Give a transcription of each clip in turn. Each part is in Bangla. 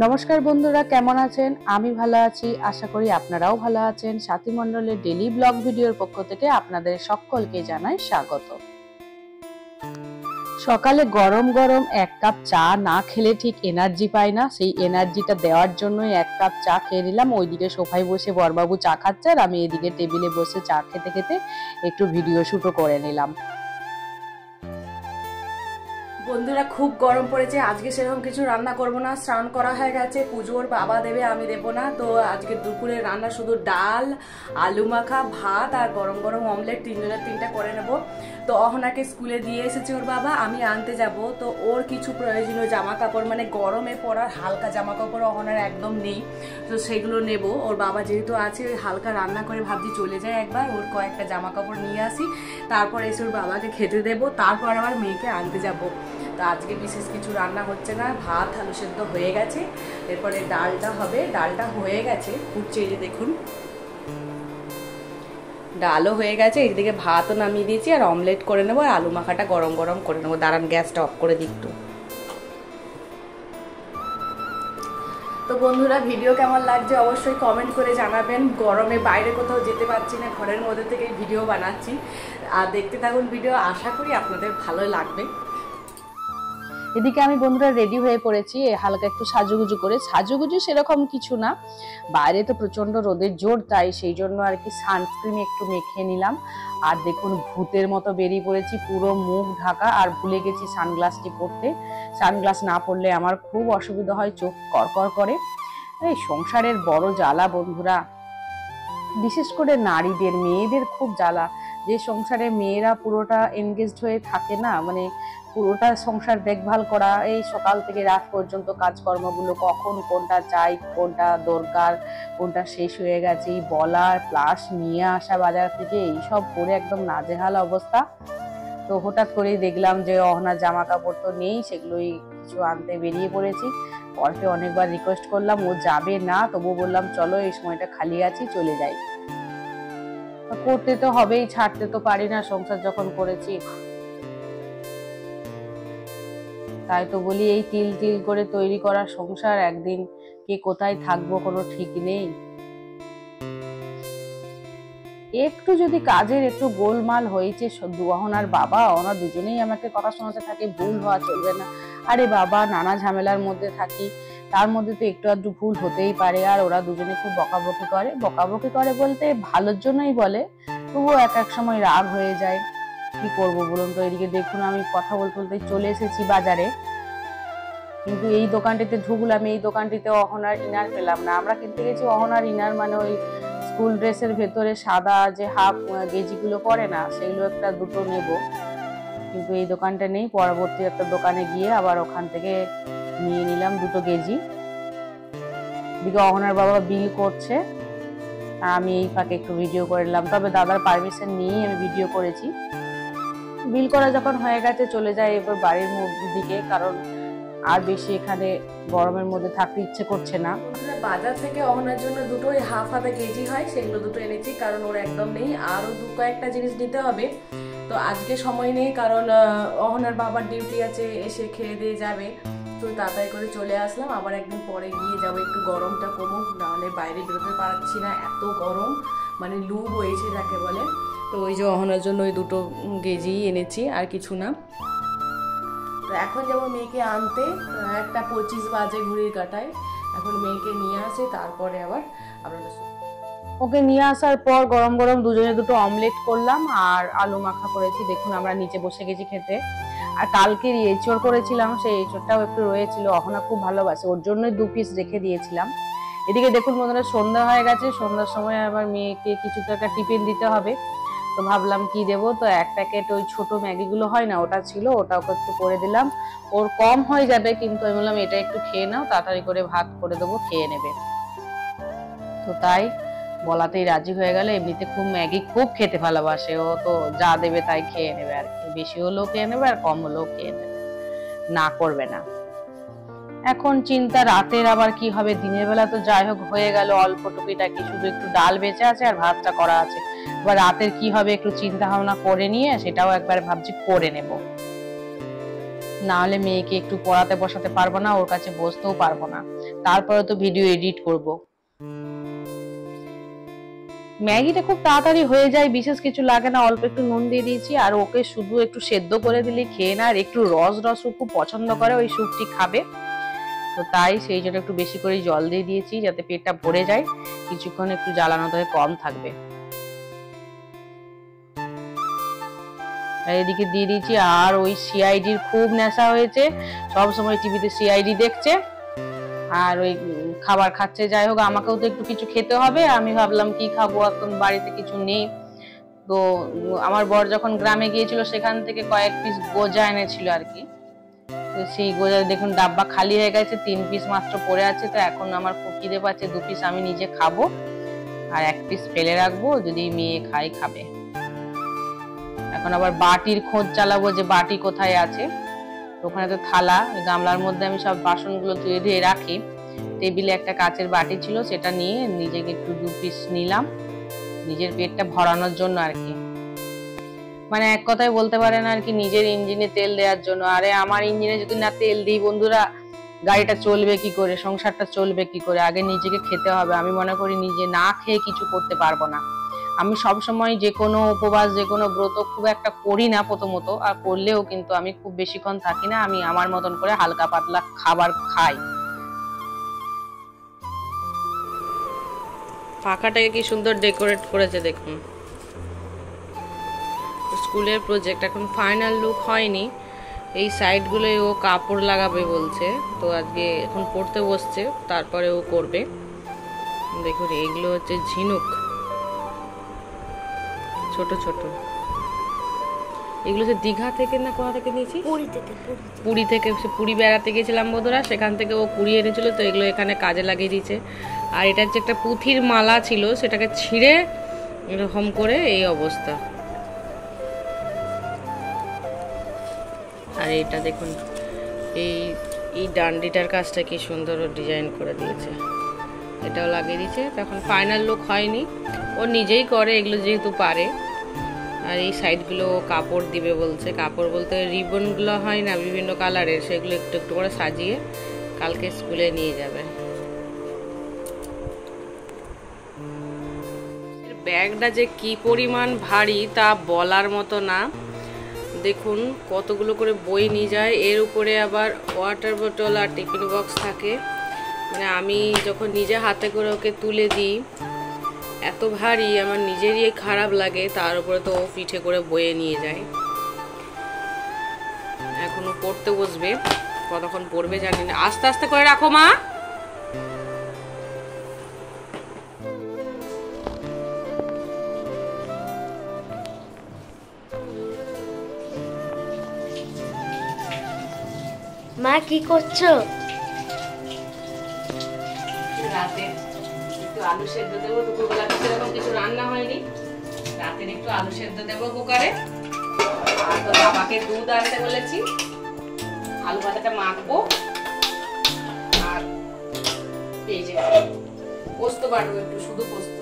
নমস্কার বন্ধুরা, কেমন আছেন? আমি ভালো আছি, আশা করি আপনারাও ভালো আছেন। সাথী মণ্ডলের ডেইলি ব্লগ ভিডিওর পক্ষ থেকে আপনাদের সকলকে জানাই স্বাগত। সকালে গরম গরম এক কাপ চা না খেলে ঠিক এনার্জি পাই না, সেই এনার্জিটা দেওয়ার জন্যই এক কাপ চা খেয়ে নিলাম। ওইদিকে সোফায় বসে বড়বাবু চা খাচ্ছে আর আমি এদিকে টেবিলে বসে চা খেতে খেতে একটু ভিডিও শুটও করে নিলাম। বন্ধুরা, খুব গরম পড়েছে। আজকে সেরকম কিছু রান্না করব না, স্নান করা হয়ে গেছে, পুজোর বাবা দেবে, আমি দেবো না। তো আজকে দুপুরে রান্না শুধু ডাল, আলু মাখা, ভাত আর গরম গরম অমলেট, তিনজনের তিনটা করে নেব। তো অহনাকে স্কুলে দিয়ে এসেছে ওর বাবা, আমি আনতে যাব। তো ওর কিছু প্রয়োজনীয় জামা কাপড়, মানে গরমে পরার হালকা জামা কাপড় অহনার একদম নেই, তো সেগুলো নেব। ওর বাবা যেহেতু আছে, ওই হালকা রান্না করে ভাবছি চলে যায় একবার, ওর কয়েকটা জামা কাপড় নিয়ে আসি, তারপর এসে ওর বাবাকে খেতে দেবো, তারপর আবার মেয়েকে আনতে যাব। তো আজকে বিশেষ কিছু রান্না হচ্ছে না, ভাত আলু সেদ্ধ হয়ে গেছে, এরপরে ডালটা হবে। ডালটা হয়ে গেছে, ফুটছে, এই যে দেখুন ডালও হয়ে গেছে, এইদিকে ভাতও নামিয়ে দিয়েছি, আর অমলেট করে নেবো, আর আলু মাখাটা গরম গরম করে নেবো। দাঁড়ান, গ্যাসটা অফ করে দিই একটু। তো বন্ধুরা, ভিডিও কেমন লাগছে অবশ্যই কমেন্ট করে জানাবেন। গরমে বাইরে কোথাও যেতে পারছি না, ঘরের মধ্যে থেকেই ভিডিও বানাচ্ছি, আর দেখতে থাকুন ভিডিও, আশা করি আপনাদের ভালো লাগবে। এদিকে আমি বন্ধুরা রেডি হয়ে পড়েছি, হালকা একটু সাজুগুজু করে। সাজুগুজু সেরকম কিছু না, বাইরে তো প্রচন্ড রোদের জোর, তাই সেই জন্য আর কি সানস্ক্রিন একটু মেখে নিলাম। আর দেখুন ভূতের মতো বেরিয়ে পড়েছি, পুরো মুখ ঢাকা, আর ভুলে গেছি সানগ্লাসটি পরতে। সানগ্লাস না পরলে আমার খুব অসুবিধা হয়, চোখ করকর করে। এই সংসারের বড় জ্বালা বন্ধুরা, বিশেষ করে নারীদের, মেয়েদের খুব জ্বালা। যে সংসারে মেয়েরা পুরোটা এনগেজড হয়ে থাকে না, মানে পুরোটা সংসার দেখভাল করা, এই সকাল থেকে রাত পর্যন্ত কাজকর্মগুলো, কখন কোনটা চাই, কোনটা দরকার, কোনটা শেষ হয়ে গেছে বলা, প্লাস নিয়ে আসা বাজার থেকে, এইসব করে একদম নাজেহাল অবস্থা। তো হঠাৎ করেই দেখলাম যে অহনার জামা কাপড় তো নেই, সেগুলোই কিছু আনতে বেরিয়ে পড়েছি। পরকে অনেকবার রিকোয়েস্ট করলাম, ও যাবে না, তবু বললাম চলো এই সময়টা খালি আছি, চলে যাই। করতে তো হবেই, ছাড়তে তো পারি না, সংসার যখন করেছি। তাই তো বলি, এই তিল তিল করে তৈরি করা সংসার, একদিন কে কোথায় থাকবো কোনো ঠিক নেই। একটু যদি কাজের একটু গোলমাল হয়েছে, অহনার বাবা অহনা দুজনেই আমাকে কথা শোনাতে থাকে, ভুল হওয়া চলবে না। আরে বাবা, নানা ঝামেলার মধ্যে থাকি, তার মধ্যে তো একটু আধটু ভুল হতেই পারে। আর ওরা দুজনে খুব বকাবকি করে, বকাবকি করে বলতে ভালোর জন্যই বলে, তবুও এক এক সময় রাগ হয়ে যায়। কি করবো বলুন তো। এদিকে দেখুন আমি কথা বলতে বলতে চলে এসেছি বাজারে, কিন্তু এই দোকানটিতে ঢুকলাম, এই দোকানটিতে অহনার ইনার পেলাম না। আমরা কিনতে গেছি অহনার ইনার, মানে ওই স্কুল ড্রেসের ভেতরে সাদা যে হাফ গেজিগুলো পরে না, সেগুলো একটা দুটো নেব, কিন্তু এই দোকানটা নেই। পরবর্তী একটা দোকানে গিয়ে আবার ওখান থেকে নিয়ে নিলাম দুটো গেজি। এদিকে অহনার বাবা বিল করছে, আমি এই ফাঁকে একটু ভিডিও করে নিলাম, তবে দাদার পারমিশন নিয়েই আমি ভিডিও করেছি। বিল করা যখন হয়ে গেছে চলে যায় এবার বাড়ির দিকে, কারণ আর বেশি এখানে গরমের মধ্যে থাকতে ইচ্ছে করছে না। বাজার থেকে অহনার জন্য দুটোই হাফ হাফে কেজি হয়, সেগুলো দুটো এনেছি, কারণ ওর একদম নেই। আরও কয়েকটা জিনিস নিতে হবে, তো আজকে সময় নেই, কারণ অহনার বাবার ডিউটি আছে, এসে খেয়ে দিয়ে যাবে। তো তাড়াতাড়ি করে চলে আসলাম, আবার একদিন পরে গিয়ে যাবো, একটু গরমটা কমুক, নাহলে বাইরে বেরোতে পারছি না, এত গরম, মানে লু বইছে যাকে বলে। তো ওই যে অহনার জন্য ওই দুটো গেজি এনেছি, আর কিছু না। তো এখন যাবো মেয়েকে আনতে, 1:25 বাজে ঘড়ির কাঁটায়। এখন মেয়েকে নিয়ে আসে, তারপরে আবার আপনাদের ওকে নিয়ে আসার পর গরম গরম দুজনে দুটো অমলেট করলাম, আর আলু মাখা করেছি। দেখুন আমরা নিচে বসে গেছি খেতে। আর কালকের এঁচড় করেছিলাম, সেই এঁচড়টাও একটু রয়েছিল, অহনা খুব ভালোবাসে, ওর জন্যই 2 পিস রেখে দিয়েছিলাম। এদিকে দেখুন বন্ধুরা, সন্ধ্যা হয়ে গেছে, সন্ধ্যার সময় আবার মেয়েকে কিছু তো একটা টিফিন দিতে হবে। তো ভাবলাম কি দেবো, তো এক প্যাকেট ওই ছোট ম্যাগিগুলো হয় না, ওটা ছিল, ওটা ওকে একটু করে দিলাম। ওর কম হয়ে যাবে, কিন্তু আমি বললাম এটা একটু খেয়ে নাও, তাড়াতাড়ি করে ভাত করে দেবো, খেয়ে নেবে। তো তাই বলাতেই রাজি হয়ে গেল। এমনিতে খুব ম্যাগি খুব খেতে ভালোবাসে, ও তো যা দেবে তাই খেয়ে নেবে আর কি, বেশি হলেও খেয়ে নেবে আর কম হলেও খেয়ে নেবে, না করবে না। এখন চিন্তা রাতের আবার কি হবে। দিনের বেলা তো যাই হোক হয়ে গেল অল্প টুকিটাকি, শুধু একটু ডাল বেঁচে আছে আর ভাতটা করা আছে। এবার রাতের কি হবে একটু চিন্তা ভাবনা করে নিয়ে সেটাও একবার ভাবছি করে নেব। না হলে মেয়েকে একটু পড়াতে বসাতে পারবো না, ওর কাছে বসতেও পারবো না। তারপরে তো ভিডিও এডিট করব। ম্যাগিটা খুব তাড়াতাড়ি হয়ে যায়, বিশেষ কিছু লাগে না, অল্প একটু নুন দিয়ে দিয়েছি। আর ওকে শুধু একটু সেদ্ধ করে দিলে খেয়ে না, আর একটু রস রস ও খুব পছন্দ করে, ওই স্যুপটি খাবে। তো তাই সেই জন্য একটু বেশি করে জল দিয়ে দিয়েছি যাতে পেটটা ভরে যায়, কিছুক্ষণ একটু জ্বালানো থেকে কম থাকবে। এদিকে দিয়ে দিয়েছি। আর ওই সিআইডির খুব নেশা হয়েছে, সব সময় টিভিতে সিআইডি দেখছে আর ওই খাবার খাচ্ছে। যাই হোক, আমাকেও তো একটু কিছু খেতে হবে। আমি ভাবলাম কি খাবো, এখন বাড়িতে কিছু নেই। তো আমার বর যখন গ্রামে গিয়েছিল সেখান থেকে কয়েক পিস গোজা এনেছিল আর কি। তো সেই গোজা দেখুন ডাব্বা খালি হয়ে গেছে, 3 পিস মাত্র পড়ে আছে। তো এখন আমার খুব খিদে পাচ্ছে, 2 পিস আমি নিজে খাবো আর 1 পিস ফেলে রাখবো, যদি মেয়ে খাবে। এখন আবার বাটির খোঁজ চালাবো যে বাটি কোথায় আছে। ওখানে তো থালা, গামলার মধ্যে আমি সব বাসনগুলো ধুয়ে ধুয়ে রাখি। টেবিলে একটা কাচের বাটি ছিল, সেটা নিয়ে নিজেকে একটু 2 পিস নিলাম, নিজের পেটটা ভরানোর জন্য আর কি। মানে এক কথায় বলতে পারেন আর কি, নিজের ইঞ্জিনে তেল দেওয়ার জন্য। আরে আমার ইঞ্জিনে যদি না তেল দিই বন্ধুরা, গাড়িটা চলবে কি করে, সংসারটা চলবে কি করে? আগে নিজেকে খেতে হবে। আমি মনে করি নিজে না খেয়ে কিছু করতে পারবো না। আমি সব সময় যে কোনো উপবাস, যে কোনো ব্রত খুব একটা করি না প্রথমত, আর করলেও কিন্তু আমি খুব বেশিক্ষণ থাকি না। আমি আমার মতন করে হালকা পাতলা খাবার খাই। পাখাটাকে কি সুন্দর ডেকোরেট করেছে দেখুন। স্কুলের প্রজেক্ট এখন ফাইনাল লুক হয়নি, এই সাইডগুলোয় ও কাপড় লাগাবে বলছে। তো আজকে এখন পড়তে বসছে, তারপরে ও করবে। দেখুন এগুলো হচ্ছে ঝিনুক, ছোট ছোট। এগুলো যে দীঘা থেকে না কোথা থেকে নিয়েছি, পুরী থেকে। পুরী বেড়াতে গেছিলাম বন্ধুরা, সেখান থেকে ও কুড়িয়ে এনেছিল। তো এগুলো এখানে কাজে লাগিয়ে দিয়েছে। আর এটা হচ্ছে একটা পুঁথির মালা ছিল, সেটাকে ছিঁড়ে এরকম করে এই অবস্থা। আর এটা দেখুন, এই ডান্ডিটার কাজটা কি সুন্দর ডিজাইন করে দিয়েছে, এটাও লাগিয়ে দিয়েছে। তখন ফাইনাল লুক হয়নি, ও নিজেই করে এগুলো যেহেতু পারে। আর এই সাইডগুলো কাপড় দিবে বলছে। কাপড় বলতে রিবনগুলো হয় না বিভিন্ন কালারের, সেগুলো একটু একটু করে সাজিয়ে কালকে স্কুলে নিয়ে যাবে। ব্যাগটা যে কি পরিমাণ ভারী তা বলার মতো না। দেখুন কতগুলো করে বই নিয়ে যায়, এর উপরে আবার ওয়াটার বোতল আর টিফিন বক্স থাকে। মানে আমি যখন নিজে হাতে করে ওকে তুলে দিই, এত ভারী আমার নিজেরই খারাপ লাগে, তার উপরে তো ও পিঠে করে বয়ে নিয়ে যায়। এখনো পড়তে বসবে, কতক্ষণ পড়বে জানি না। আস্তে আস্তে করে রাখো মা। মা কি করছো? রাতে একটু আলু সেদ্ধ দেবো, দুপুরবেলা সেরকম কিছু রান্না হয়নি, রাতের একটু আলু সেদ্ধ দেবো কুকারে। আর তো বাবাকে দুধ আনতে বলেছি, আলু ভাজাটা মাখবো। আর এই যে পোস্ত বাটবো, একটু শুধু পোস্ত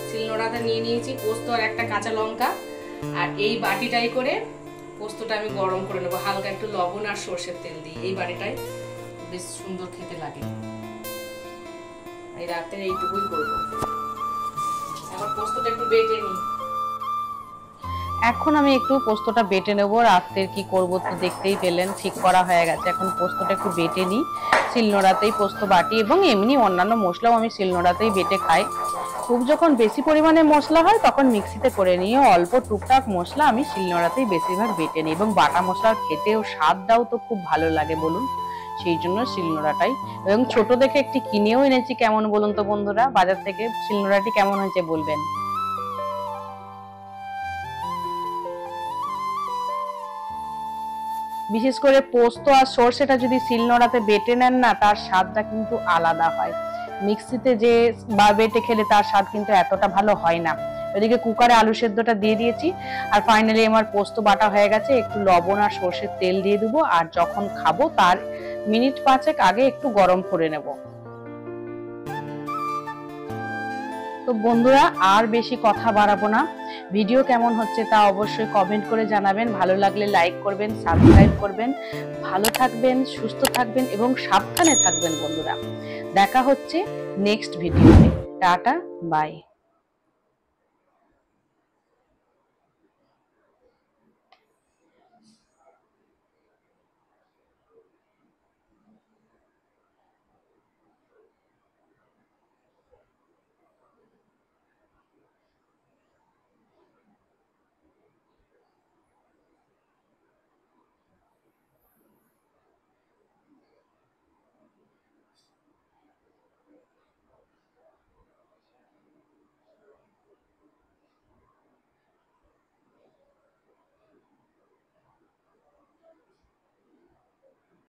শিলনোড়াতে নিয়ে নিয়েছি, পোস্ত আর একটা কাঁচা লঙ্কা। আর এই বাটিটাই করে পোস্তটা আমি গরম করে নেবো, হালকা একটু লবণ আর সর্ষের তেল দিই। এই বাটিটাই বেশ সুন্দর খেতে লাগে। এই রাতে এইটুকুই করবো। এখন পোস্তটা একটু বেটে নিই। এখন আমি একটু পোস্তটা বেটে নেব। রাতের কি করব তো দেখতেই পেলেন, ঠিক করা হয়ে গেছে। এখন পোস্তটা একটু বেটে নিই, শিলনোড়াতেই পোস্ত বাটি, এবং এমনি অন্যান্য মশলাও আমি শিলনোড়াতেই বেটে খাই। খুব যখন বেশি পরিমাণে মশলা হয় তখন মিক্সিতে করে নিয়ে, অল্প টুকটাক মশলা আমি শিলনোড়াতেই বেশিরভাগ বেটে নিই। এবং বাটা মশলার খেতেও স্বাদটাও তো খুব ভালো লাগে বলুন, সেই জন্য শিলনোড়াটাই। এবং ছোট দেখে একটি কিনেও এনেছি। কেমন বলুন তো বন্ধুরা, বাজার থেকে শিলনোড়াটি কেমন হয়েছে বলবেন। বিশেষ করে পোস্ত আর সর্ষেটা যদি শিলনোড়াতে বেটে নেন না, তার স্বাদটা কিন্তু আলাদা হয়। মিক্সিতে যে বা বেটে খেলে তার স্বাদ কিন্তু এতটা ভালো হয় না। এদিকে কুকারে আলু সেদ্ধটা দিয়ে দিয়েছি। আর ফাইনালি আমার পোস্ত বাটা হয়ে গেছে। একটু লবণ আর সর্ষের তেল দিয়ে দেবো, আর যখন খাবো তার মিনিট 5 আগে একটু গরম করে নেব। তো বন্ধুরা আর বেশি কথা বাড়াবো না, ভিডিও কেমন হচ্ছে তা অবশ্যই কমেন্ট করে জানাবেন, ভালো লাগলে লাইক করবেন, সাবস্ক্রাইব করবেন। ভালো থাকবেন, সুস্থ থাকবেন এবং সাবধানে থাকবেন বন্ধুরা। দেখা হচ্ছে নেক্সট ভিডিওতে। Tata, by.